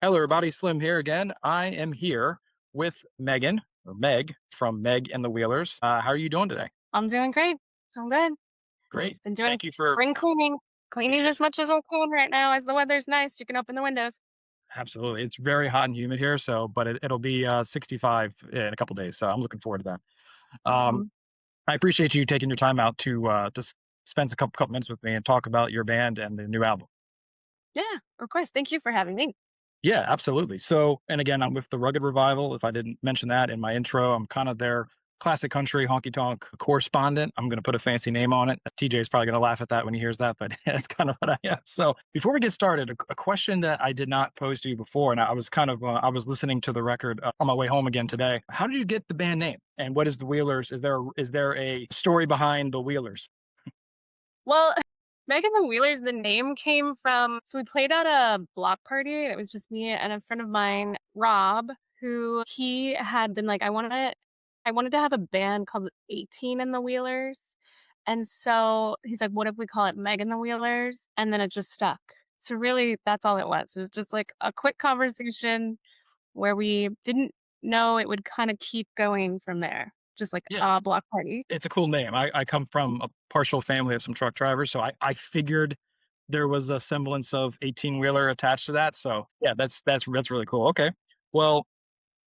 Hello, everybody. Slim here again. I am here with Megan, or Meg, from Meg and the Wheelers. How are you doing today? I'm doing great. I'm good. Great. Been doing Thank you for spring cleaning. Cleaning as much as I can right now as the weather's nice. You can open the windows. absolutely. It's very hot and humid here, so but it'll be 65 in a couple days, so I'm looking forward to that. Mhm. I appreciate you taking your time out to just spend a couple minutes with me and talk about your band and the new album. Yeah, of course. Thank you for having me. Yeah, absolutely. So, and again, I'm with the Rugged Revival. If I didn't mention that in my intro, I'm kind of their classic country honky tonk correspondent. I'm going to put a fancy name on it. TJ is probably going to laugh at that when he hears that, but that's kind of what I am. So, before we get started, a question that I did not pose to you before, and I was kind of I was listening to the record on my way home again today. How did you get the band name? And what is the Wheelers? Is there a story behind the Wheelers? Well, Megan the Wheelers, the name came from so we played at a block party. And it was just me and a friend of mine, Rob, who he had been like, I wanted to have a band called 18 and the Wheelers. And so he's like, what if we call it Megan the Wheelers? And then it just stuck. So really that's all it was. It was just like a quick conversation where we didn't know it would kind of keep going from there. Just like Yeah, a block party. it's a cool name. I come from a partial family of some truck drivers, so I figured there was a semblance of 18 wheeler attached to that. So yeah, that's really cool. Okay. Well,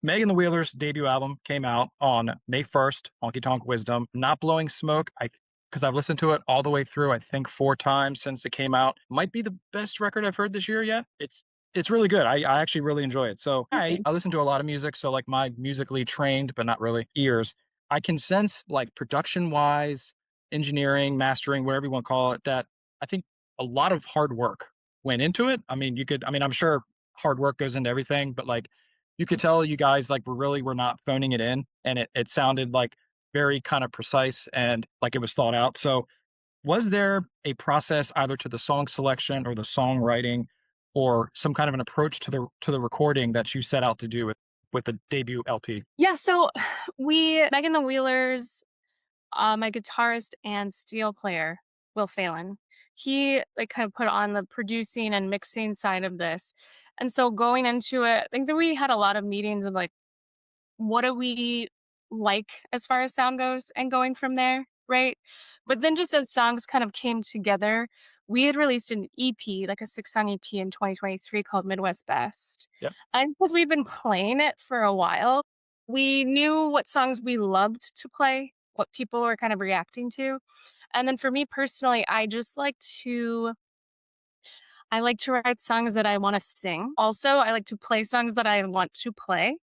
Megan the Wheelers' debut album came out on May 1st, Honky Tonk Wisdom. Not blowing smoke. I because I've listened to it all the way through, I think 4 times since it came out. Might be the best record I've heard this year yet. It's really good. I actually really enjoy it. So Thank you. I listen to a lot of music. So like my musically trained, but not really ears, I can sense like production wise, engineering, mastering, whatever you want to call it, that I think a lot of hard work went into it. I mean, I'm sure hard work goes into everything, but like you could tell you guys like were not phoning it in, and it sounded like very kind of precise and like it was thought out. So was there a process either to the song selection or the songwriting or some kind of an approach to the recording that you set out to do with the debut LP? Yeah, so we Megan the Wheelers, my guitarist and steel player, Will Phelan, he like kind of put on the producing and mixing side of this. And so going into it, I think that we had a lot of meetings of like, what do we like as far as sound goes and going from there, right? But then just as songs kind of came together, we had released an EP, like a 6-song EP in 2023 called Midwest Best. Yep. And because we've been playing it for a while, we knew what songs we loved to play, what people were kind of reacting to. And then for me personally, I like to write songs that I want to sing. Also, I like to play songs that I want to play.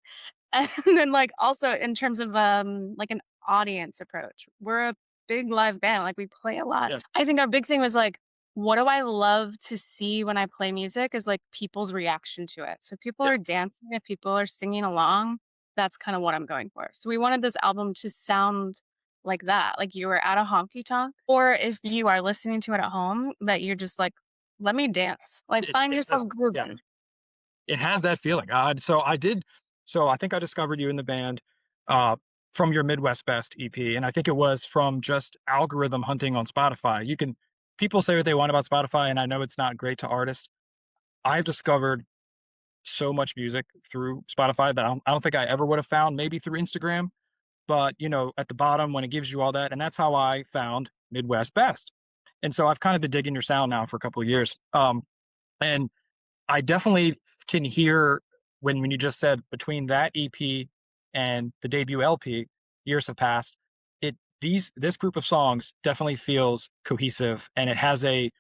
And then, like, also in terms of, like, an audience approach, we're a big live band, like, we play a lot. Yeah. I think our big thing was, like, what do I love to see when I play music is, like, people's reaction to it. So if people Yep. are dancing, if people are singing along, that's kinda what I'm going for. So we wanted this album to sound like that, like you were at a honky tonk, or if you are listening to it at home, that you're just like, "Let me dance." Like, find It yourself has, yeah, grooving. it has that feeling. So I think I discovered you in the band uh from your Midwest Best EP, and I think it was from just algorithm hunting on Spotify. You can People say what they want about Spotify, and I know it's not great to artists. I've discovered so much music through Spotify that I don't think I ever would have found maybe through Instagram. But at the bottom when it gives you all that, and that's how I found Midwest Best. And so I've kind of been digging your sound now for a couple of years. And I definitely can hear when you just said between that EP and the debut LP, years have passed. This group of songs definitely feels cohesive, and it has a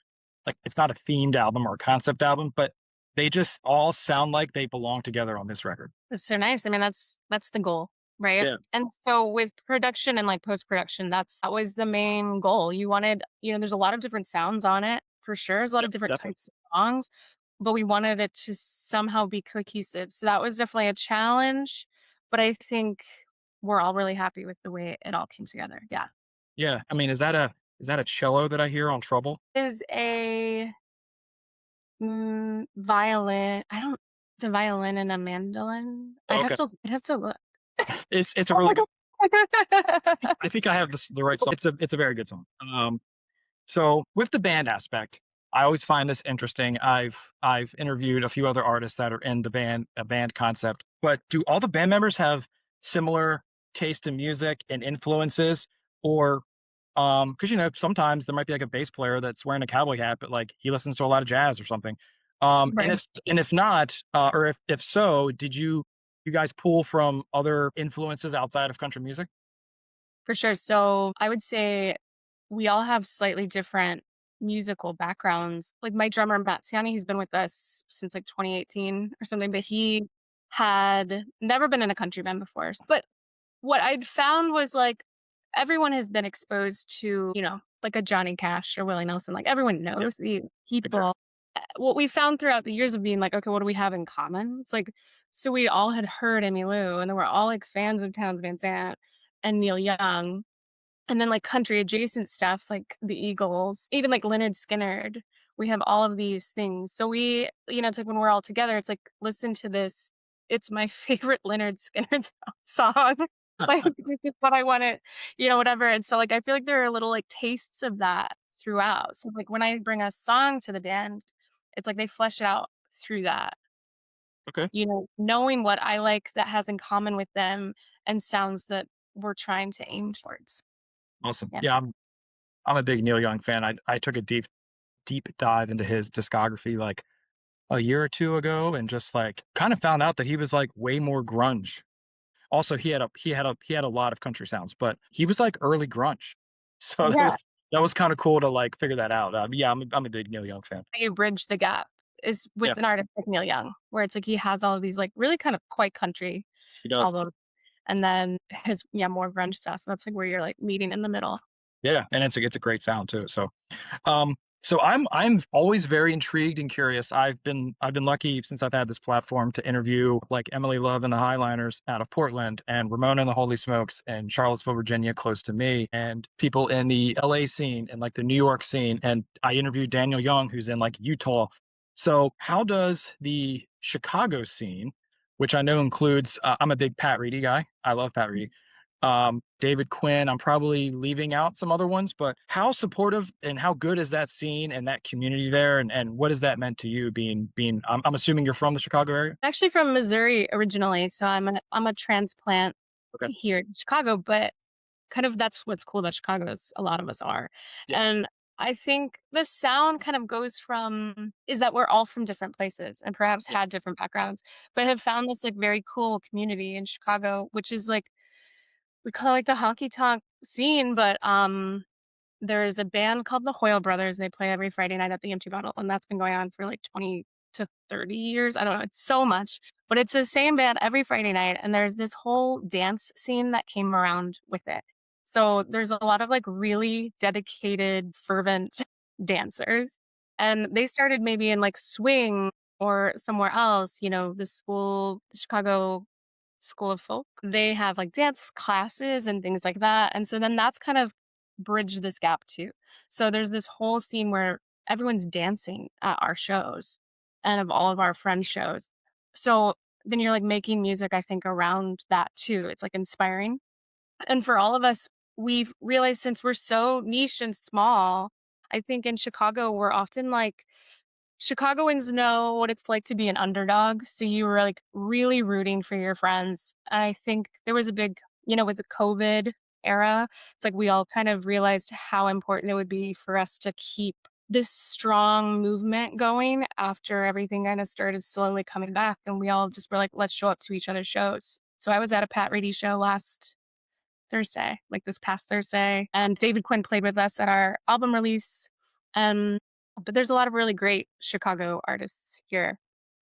like it's not a themed album or a concept album, but they just all sound like they belong together on this record. It's so nice. I mean, that's the goal, right? Yeah, And so with production and like post production, that was the main goal. You wanted, there's a lot of different sounds on it for sure. There's a lot of yep, different definitely. types of songs, but we wanted it to somehow be cohesive. So that was definitely a challenge. But I think we're all really happy with the way it all came together. Yeah. Yeah, I mean, is that a cello that I hear on Trouble? Is a violin. I don't it's a violin and a mandolin. Okay, I'd have to look. it's a Oh really my good. god. I think I have the right song. It's a very good song. So with the band aspect. I always find this interesting. I've interviewed a few other artists that are in the band, a band concept, but do all the band members have similar taste in music and influences, or because sometimes there might be like a bass player that's wearing a cowboy hat, but like he listens to a lot of jazz or something. And Right. if not, or if so, did you guys pull from other influences outside of country music? For sure. So I would say we all have slightly different musical backgrounds. Like my drummer, Batsiani, he's been with us since like 2018 or something, but he had never been in a country band before. But what I'd found was like everyone has been exposed to, like a Johnny Cash or Willie Nelson. Like everyone Yeah, knows the for sure. people. What we found throughout the years of being like, okay, what do we have in common? It's like, so we all had heard Emmylou and then we're all like fans of Townes Van Zandt and Neil Young. And then, like, country adjacent stuff, like the Eagles, even, like, Lynyrd Skynyrd, we have all of these things. So it's like when we're all together, it's like, "Listen to this. It's my favorite Lynyrd Skynyrd song." Like, this is what I wanna whatever, and so, like, I feel like there are little, like, tastes of that throughout. So, like, when I bring a song to the band, it's like they flesh it out through that, Okay, knowing what I like that has in common with them and sounds that we're trying to aim towards. awesome. Yeah. Yeah, I'm a big Neil Young fan. I took a deep dive into his discography like a year or two ago, and just like kind of found out that he was like way more grunge. Also, he had a lot of country sounds, but he was like early grunge. So Yeah. that was kind of cool to like figure that out. Yeah, I'm a big Neil Young fan. You bridge the gap is Yeah, with an artist like Neil Young, where it's like he has all of these, like, really kind of quite country he does. albums, and then his more grunge stuff. That's, like, where you're, like, meeting in the middle. Yeah, and it's a great sound too. So I'm always very intrigued and curious. I've been lucky since I've had this platform to interview like Emily Love and the Highliners out of Portland, and Ramona and the Holy Smokes in Charlottesville, Virginia, close to me, and people in the LA scene and like the New York scene. And I interviewed Daniel Young, who's in like Utah. So how does the Chicago scene, which I know includes, I'm a big Pat Reedy guy. I love Pat Reedy. David Quinn. I'm probably leaving out some other ones, but how supportive and how good is that scene and that community there, and what has that meant to you being I'm assuming you're from the Chicago area? I'm actually from Missouri originally, so I'm a transplant Okay. here in Chicago, but kind of that's what's cool about Chicago is a lot of us are. Yeah. And I think the sound kind of goes from is that we're all from different places and perhaps Yeah. had different backgrounds, but have found this like very cool community in Chicago, which is like we call it like the honky tonk scene, but there's a band called the Hoyle Brothers. They play every Friday night at the Empty Bottle, and that's been going on for like 20 to 30 years. I don't know. It's so much, but it's the same band every Friday night. And there's this whole dance scene that came around with it. So there's a lot of like really dedicated, fervent dancers. And they started maybe in like swing or somewhere else, the Chicago School of Folk. They have like dance classes and things like that. And so then that's kind of bridged this gap too. So there's this whole scene where everyone's dancing at our shows and of all of our friends' shows. So then you're like making music, I think, around that too. It's like inspiring. And for all of us, we've realized since we're so niche and small, I think in Chicago, we're often like Chicagoans know what it's like to be an underdog, so you were, like, really rooting for your friends. I think there was a big with the COVID era, it's like we all kind of realized how important it would be for us to keep this strong movement going after everything kinda started slowly coming back, and we all just were like, "Let's show up to each other's shows." So I was at a Pat Reedy show last Thursday, like this past Thursday, and David Quinn played with us at our album release. Um, but there's a lot of really great Chicago artists here.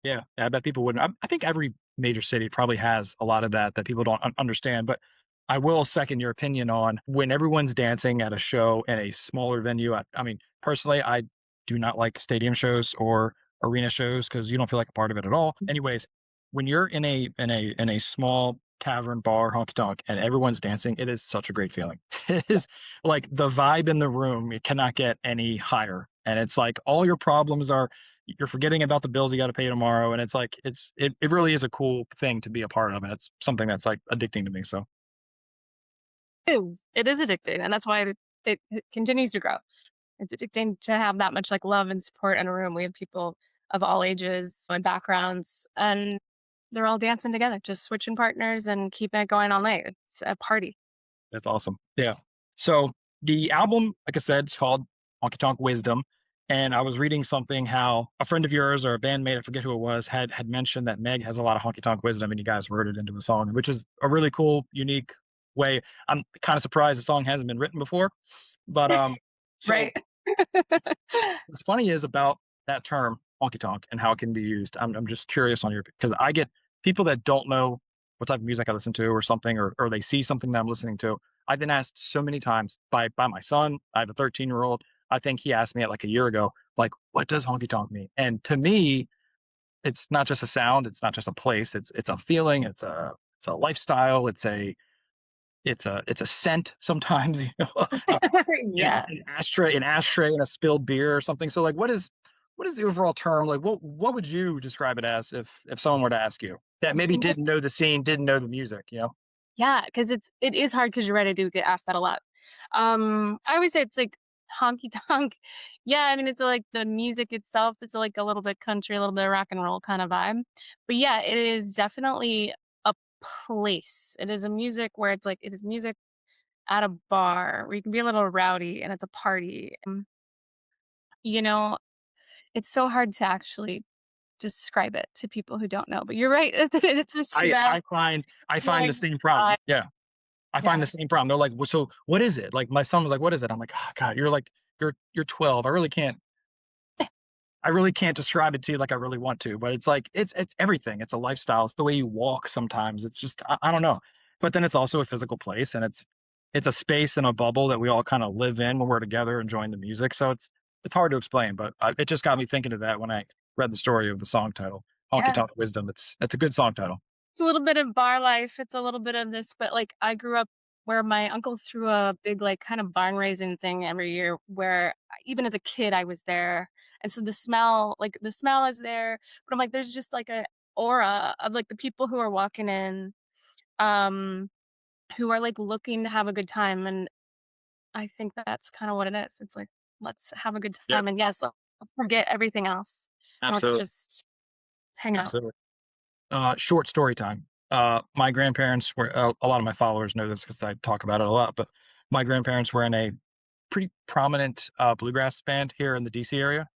Yeah, I bet people wouldn't. I think every major city probably has a lot of that people don't understand. But I will second your opinion on when everyone's dancing at a show in a smaller venue. I mean, personally, I do not like stadium shows or arena shows because you don't feel like a part of it at all. Anyways, when you're in a small tavern bar honky tonk and everyone's dancing, it is such a great feeling. It is like the vibe in the room. It cannot get any higher, and it's like all your problems are you're forgetting about the bills you got to pay tomorrow, and it's like it really is a cool thing to be a part of, and it's something that's like addicting to me. So It is addicting, and that's why it continues to grow. It's addicting to have that much like love and support in a room. We have people of all ages and backgrounds, and they're all dancing together, just switching partners and keeping it going all night. It's a party. That's awesome. Yeah. So the album, like I said, it's called Honky Tonk Wisdom. And I was reading something how a friend of yours or a bandmate, I forget who it was, had mentioned that Meg has a lot of honky tonk wisdom and you guys wrote it into a song, which is a really cool, unique way. I'm kind of surprised the song hasn't been written before. But so Right. what's funny is about that term honky tonk and how it can be used. I'm just curious on your because I get people that don't know what type of music I listen to or something, or they see something that I'm listening to. I've been asked so many times by my son. I have a 13-year-old. I think he asked me it like a year ago, like, what does honky tonk mean? And to me, it's not just a sound, it's not just a place, it's a feeling, it's a lifestyle, it's a scent sometimes, Yeah. an ashtray and a spilled beer or something. So like what is the overall term? Like what would you describe it as if someone were to ask you that maybe didn't know the scene, didn't know the music, you know? Yeah, because it is hard because 'cause you're right, I do get asked that a lot. I always say it's like honky tonk. Yeah, I mean, it's like the music itself is like a little bit country, a little bit rock and roll kind of vibe. But yeah, it is definitely a place. It is a music where it's like it is music at a bar where you can be a little rowdy and it's a party. You know, it's so hard to actually describe it to people who don't know, but you're right, it's a I smell, I find I find like, the same problem. Yeah. I find the yeah. same problem. They're like, "Well, so what is it?" Like my son was like, "What is it?" I'm like, "Oh God, you're 12. I really can't describe it to you like I really want to, but it's like it's everything. It's a lifestyle. It's the way you walk sometimes. It's just I don't know. But then it's also a physical place and it's a space and a bubble that we all kind of live in when we're together enjoying the music. So it's hard to explain, but it just got me thinking of that when I read the story of the song title, Honky Yeah. Tonk Wisdom. It's a good song title. It's a little bit of bar life, it's a little bit of this, but, like, I grew up where my uncle threw a big, like, kind of barn raising thing every year where even as a kid, I was there, and so the smell is there, but I'm like, there's just, like, a aura of, like, the people who are walking in, um, who are, like, looking to have a good time, and I think that's kinda what it is. It's like, let's have a good Yep, time, and yes, let's forget everything else, and let's absolutely, just hang out. absolutely. Short story time. My grandparents were a lot of my followers know this because I talk about it a lot, but my grandparents were in a pretty prominent bluegrass band here in the DC area.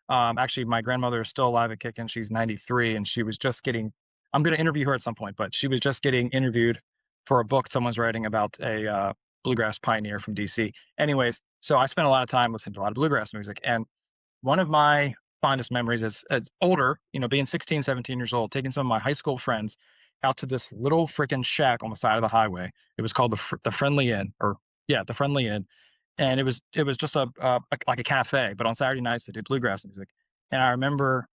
Actually, my grandmother is still alive and kicking. She's 93, and she was just getting. I'm going to interview her at some point, but she was just getting interviewed for a book someone's writing about a bluegrass pioneer from DC. Anyways, so I spent a lot of time listening to a lot of bluegrass music, and one of my fondest memories is as older, being 16, 17 years old, taking some of my high school friends out to this little freaking shack on the side of the highway. It was called the Friendly Inn, or yeah, the Friendly Inn, and it was just like a cafe, but on Saturday nights they did bluegrass music. And I remember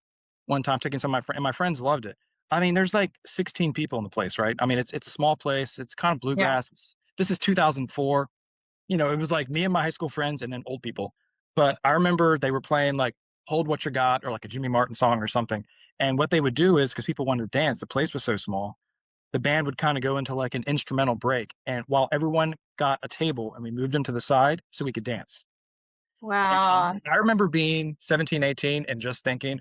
one time taking some of my friends, and my friends loved it. I mean, there's like 16 people in the place, right? I mean, it's a small place. It's kind of Yeah. bluegrass. This is 2004. It was like me and my high school friends and then old people. But I remember they were playing like Hold What You Got or like a Jimmy Martin song or something. And what they would do is because people wanted to dance, the place was so small, the band would kind of go into like an instrumental break. And while everyone got a table and we moved them to the side so we could dance. Wow. And I remember being 17, 18 and just thinking,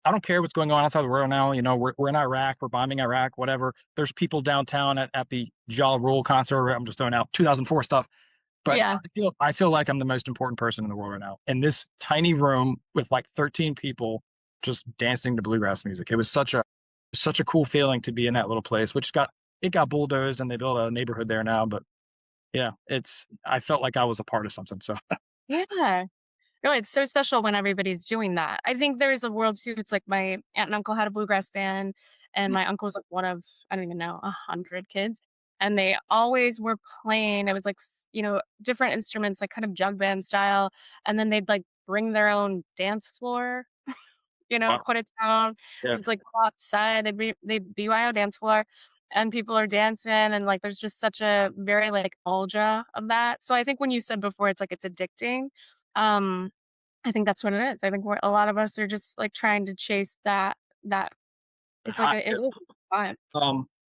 I don't care what's going on outside the world now. We're in Iraq, we're bombing Iraq, whatever. There's people downtown at the Ja Rule concert. I'm just throwing out 2004 stuff. But Yeah. I feel like I'm the most important person in the world right now. In this tiny room with like 13 people just dancing to bluegrass music. It was such a cool feeling to be in that little place, which got bulldozed and they built a neighborhood there now. But yeah, I felt like I was a part of something. So Yeah. No, it's so special when everybody's doing that. I think there is a world too, it's like my aunt and uncle had a bluegrass band, and my uncle was like one of, I don't even know, 100 kids, and they always were playing it was like, different instruments, like kind of jug band style, and then they'd, like, bring their own dance floor, wow, put it down. So yeah, it's like go outside, they BYO dance floor, and people are dancing, and, like, there's just such a very, like, nostalgia of that. So I think when you said before, it's like it's addicting, um, I think that's what it is. I think a lot of us are just, like, trying to chase that it's like hot a it tip. is fun.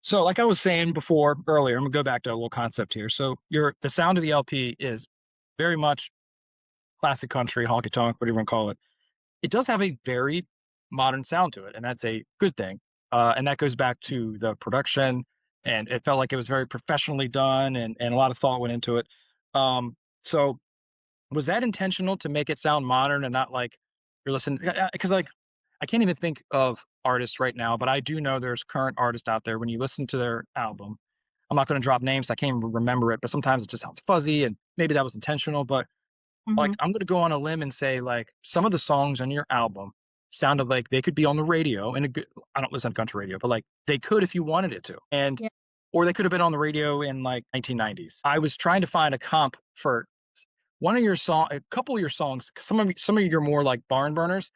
So like I was saying before earlier, I'm gonna go back to a little concept here. So the sound of the LP is very much classic country, honky tonk, whatever you want to call it. It does have a very modern sound to it, and that's a good thing. And that goes back to the production, and it felt like it was very professionally done, and a lot of thought went into it. So was that intentional to make it sound modern and not like you're listening? Because like I can't even think of artists right now, but I do know there's current artists out there. When you listen to their album, I'm not going to drop names. I can't even remember it, but sometimes it just sounds fuzzy, and maybe that was intentional. But like Mhm. I'm going to go on a limb and say like some of the songs on your album sounded like they could be on the radio in a good. I don't listen to country radio, but like they could if you wanted it to, and Yeah. or they could have been on the radio in like 1990s. I was trying to find a comp for one of your song, a couple of your songs. Some of your more like barn burners,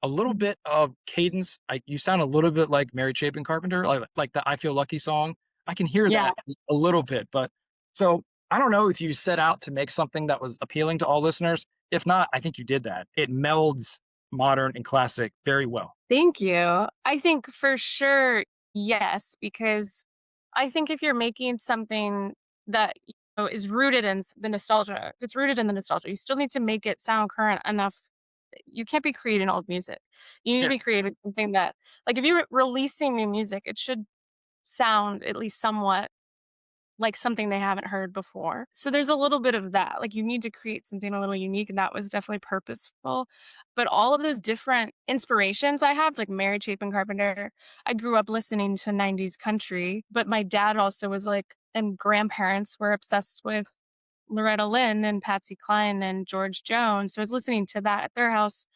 a little Mhm. bit of cadence. You sound a little bit like Mary Chapin Carpenter, like the "I Feel Lucky" song. I can hear Yeah. that a little bit, but so I don't know if you set out to make something that was appealing to all listeners. If not, I think you did that. It melds modern and classic very well. Thank you. I think for sure, yes, because I think if you're making something that is rooted in the nostalgia, if it's rooted in the nostalgia, you still need to make it sound current enough. You can't be creating old music. You need to Yeah, be creating something that, like, if you're releasing new music, it should sound at least somewhat like something they haven't heard before. So there's a little bit of that. Like you need to create something a little unique, and that was definitely purposeful. But all of those different inspirations I have, it's like Mary Chapin Carpenter. I grew up listening to 90s country, but my dad also was like, and grandparents were obsessed with Loretta Lynn and Patsy Cline and George Jones. So I was listening to that at their house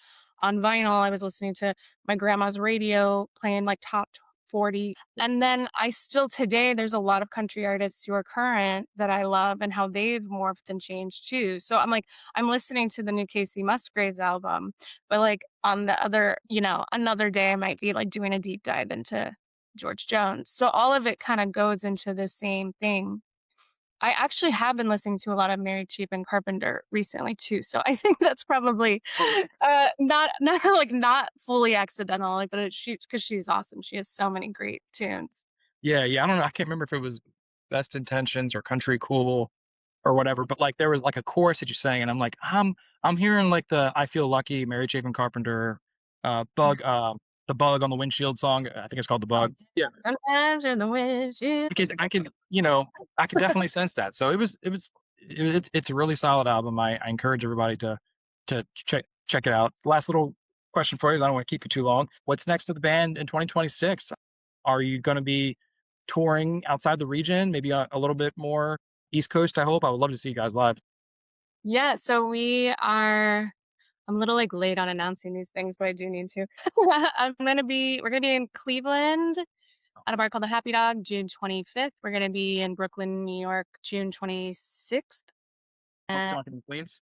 on vinyl. I was listening to my grandma's radio playing like top 40. And then I still today, there's a lot of country artists who are current that I love and how they've morphed and changed too. So I'm like, I'm listening to the new Casey Musgraves album, but like on the other, another day I might be like doing a deep dive into George Jones. So all of it kind of goes into the same thing. I actually have been listening to a lot of Mary Chapin Carpenter recently too, so I think that's probably, not like, not fully accidental, like, but because she's awesome. She has so many great tunes. yeah, yeah. I don't know. I can't remember if it was Best Intentions or Country Cool or whatever, but like there was like a chorus that you sang, and I'm like, I'm hearing like the "I Feel Lucky" Mary Chapin Carpenter, bug, the bug on the windshield song. I think it's called the bug. Yeah, Sometimes you're the wind she I could definitely sense that. So it's a really solid album. I encourage everybody to check it out. Last little question for you. I don't want to keep you too long. What's next for the band in 2026? Are you going to be touring outside the region? Maybe a little bit more East Coast, I hope. I would love to see you guys live. Yeah, so I'm a little, like, late on announcing these things, but I do need to. We're gonna be in Cleveland at a bar called the Happy Dog, June 25th. We're gonna be in Brooklyn, New York, June 26th. Honky Uh, Tonk in Queens.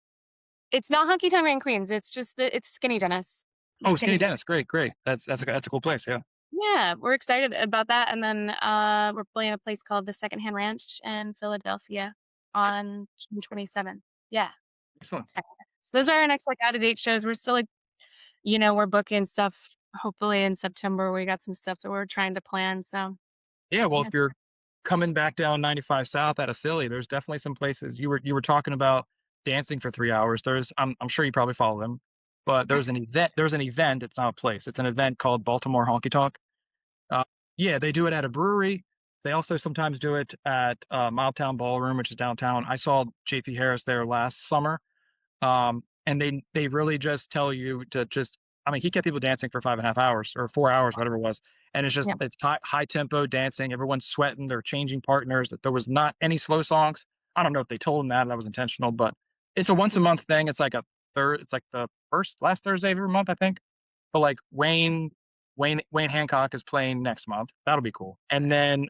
it's not Honky Tonk in Queens, it's just it's Skinny Dennis. The Oh, Skinny Skinny Dennis. Dennis. Great, great. That's a cool place. Yeah. Yeah, we're excited about that, and then, we're playing a place called the Secondhand Ranch in Philadelphia on June 27th. Yeah. Excellent. So those are our next, like, out-of-date shows. We're still, like, we're booking stuff hopefully in September. We got some stuff that we're trying to plan, so Yeah. Well, if yeah. you're coming back down 95 South out of Philly, there's definitely some places you were talking about dancing for 3 hours. I'm sure you probably follow them, but there's an event. There's an event. It's not a place. It's an event called Baltimore Honky Tonk. Uh, yeah, they do it at a brewery. They also sometimes do it at Mobtown Ballroom, which is downtown. I saw JP Harris there last summer. And they really just tell you to just I mean, he kept people dancing for 5.5 hours or 4 hours, whatever it was. And Yeah. it's high tempo dancing. Everyone's sweating. They're changing partners. That there was not any slow songs. I don't know if they told him that was intentional, but it's a once a month thing. It's like a third. It's like the last Thursday of every month, I think. But like Wayne Hancock is playing next month. That'll be cool. And then,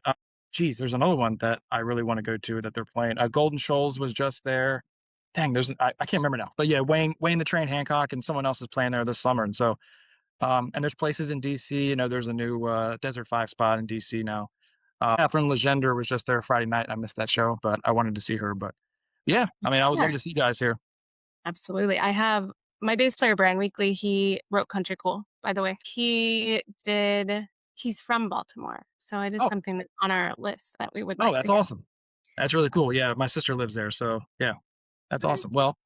geez, there's another one that I really want to go to that they're playing. Golden Shoals was just there. Dang, I can't remember now. But yeah, Wayne the Train Hancock and someone else is playing there this summer. And so, and there's places in DC. There's a new Desert Five spot in DC now. Catherine Legender was just there Friday night. I missed that show, but I wanted to see her. But yeah, I mean, I would Yeah, love to see you guys here. absolutely. I have my bass player, Brian Weekly, he wrote Country Cool, by the way. He's from Baltimore, so it is Oh, something that's on our list that we would oh, like that's to go. awesome. That's really cool. Yeah, my sister lives there, so yeah, that's awesome. Well,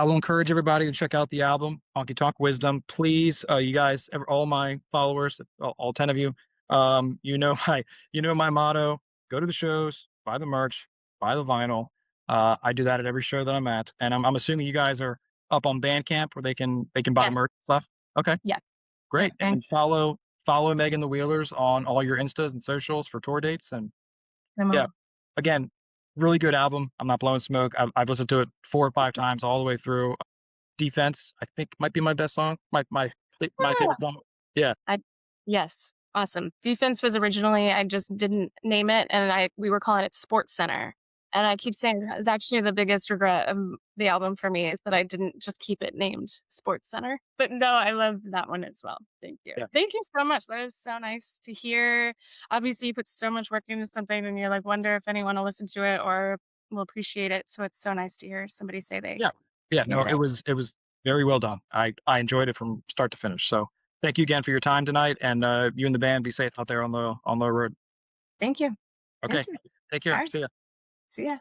I'll encourage everybody to check out the album, Honky Tonk Wisdom. Please, you guys, all my followers, all 10 of you, you know my motto: go to the shows, buy the merch, buy the vinyl. I do that at every show that I'm at, and I'm assuming you guys are up on Bandcamp where they can buy Yes. merch stuff. Okay, Yeah. Yeah. great. And follow Megan the Wheelers on all your Instas and socials for tour dates. And I'm yeah, on. again, really good album. I'm not blowing smoke. I've listened to it 4 or 5 times all the way through. Defense, I think, might be my best song. My Ah, favorite song. Yeah, I yes. Awesome. Defense was originally I just didn't name it, and I we were calling it Sports Center. And I keep saying that is actually the biggest regret of the album for me is that I didn't just keep it named Sports Center. But no, I love that one as well. Thank you. yeah, Thank you so much. That is so nice to hear. Obviously, you put so much work into something, and you're like, wonder if anyone will listen to it or will appreciate it. So it's so nice to hear somebody say they yeah, yeah. made No, it it out. was very well done. I enjoyed it from start to finish. So thank you again for your time tonight, and you and the band be safe out there on the road. Thank you. Okay, Thank you. take care. All right. See ya. See ya.